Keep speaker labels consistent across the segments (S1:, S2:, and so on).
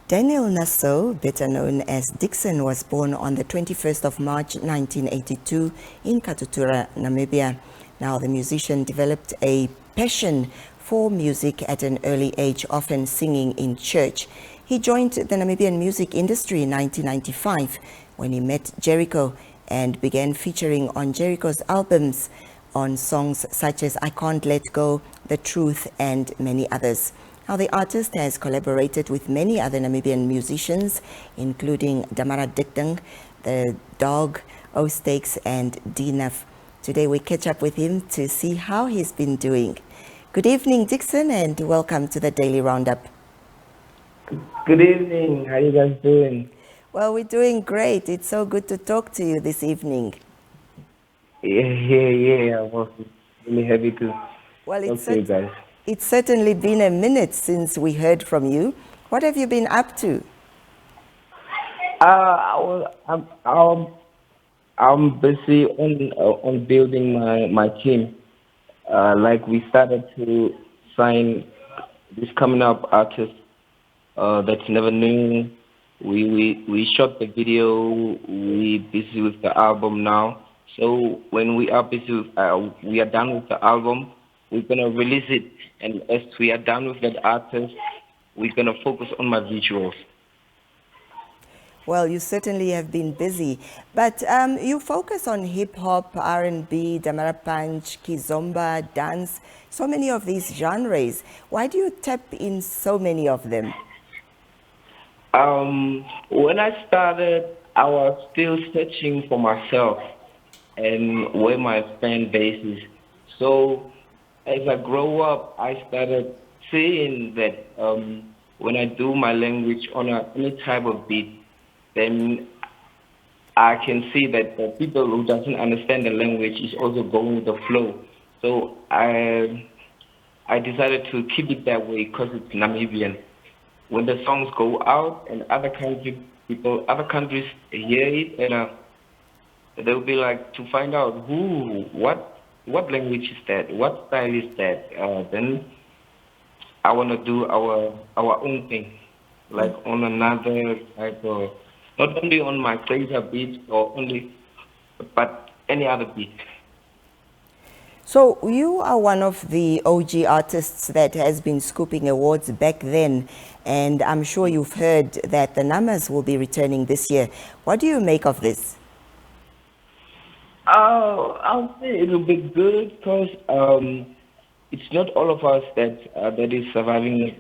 S1: Daniel Nasou, better known as Dixon, was born on the 21st of March 1982 in Katutura, Namibia. Now, the musician developed a passion for music at an early age, often singing in church. He joined the Namibian music industry in 1995 when he met Jericho and began featuring on Jericho's albums on songs such as I Can't Let Go, The Truth, and many others. Now, the artist has collaborated with many other Namibian musicians, including Damara Dikding, the Dogg, Stakes and D-Naff. Today we catch up with him to see how he's been doing. Good evening, Dixon, and welcome to the Daily Roundup.
S2: Good evening. How you guys doing?
S1: Well, we're doing great. It's so good to talk to you this evening.
S2: Yeah. I was really happy to
S1: Well,
S2: talk to you guys.
S1: it's certainly been a minute since we heard from you. What have you been up to?
S2: I'm busy on building my team. Like we started to sign this coming up artist that's never new. We shot the video. We busy with the album now. So when we are busy, we are done with the album. We're gonna release it, and as we are done with that artist, we're gonna focus on my visuals.
S1: Well, you certainly have been busy, but you focus on hip-hop, R&B, Damara Punch, Kizomba, dance, so many of these genres. Why do you tap in so many of them?
S2: When I started, I was still searching for myself and where my fan base is. So as I grow up, I started seeing that when I do my language on any type of beat, then I can see that the people who doesn't understand the language is also going with the flow. So I decided to keep it that way because it's Namibian. When the songs go out and other countries hear it, and they'll be like to find out what language is that, what style is that. Then I want to do our own thing, like on another type of, not only on my Fraser beat but any other beat.
S1: So you are one of the OG artists that has been scooping awards back then, and I'm sure you've heard that the Namas will be returning this year. What do you make of this?
S2: I'll say it'll be good because it's not all of us that is surviving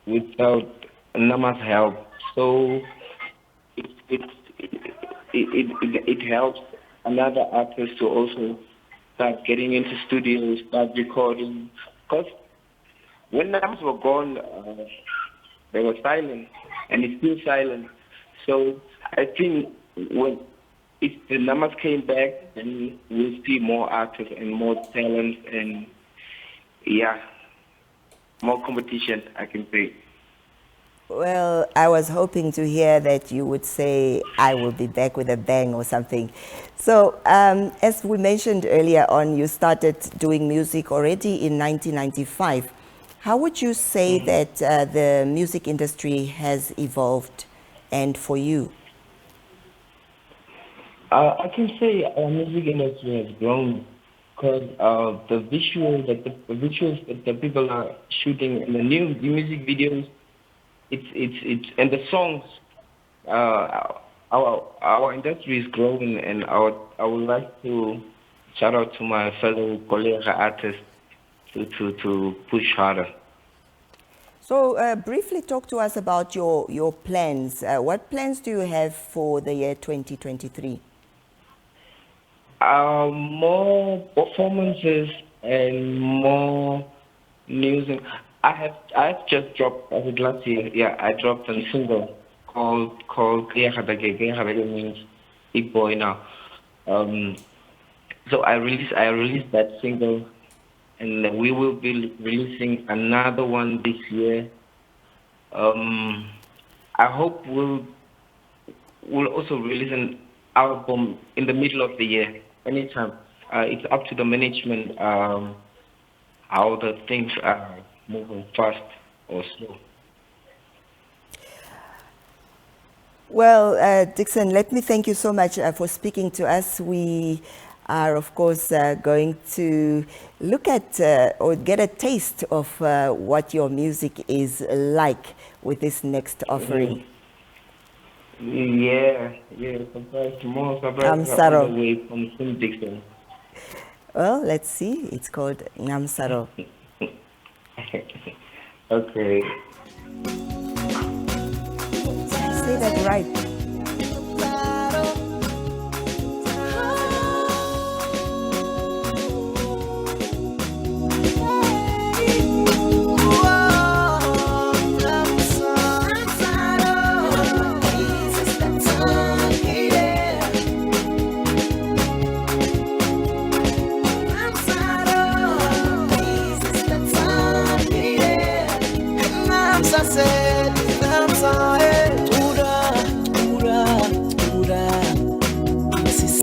S2: without Nama's help. So it it, it helps another artist to also start getting into studios, start recording. Because when Namas were gone, they were silent, and it's still silent. So I think if the numbers came back, then we'll see more artists and more talent and more competition, I can say.
S1: Well, I was hoping to hear that you would say, I will be back with a bang or something. So, as we mentioned earlier on, you started doing music already in 1995. How would you say that the music industry has evolved, and for you?
S2: I can say our music industry has grown because the visuals that the people are shooting in the new music videos, it's and the songs. Our industry is growing, and I would like to shout out to my fellow colleague artists to push harder.
S1: So briefly talk to us about your plans. What plans do you have for the year 2023?
S2: More performances and more music. I have just dropped, I think last year. Yeah, I dropped a single called Kaya means big boy now. Um, so I released that single, and we will be releasing another one this year. Um, I hope we'll also release an album in the middle of the year, anytime. It's up to the management how the things are moving fast or slow.
S1: Well, Dixon, let me thank you so much for speaking to us. We are, of course, going to look at or get a taste of what your music is like with this next offering.
S2: Yeah, surprise tomorrow,
S1: I'm
S2: surprise all
S1: Saro.
S2: the way from St. Dixon.
S1: Well, let's see. It's called Namsaro.
S2: Okay.
S1: Say that right.
S3: I'm sorry.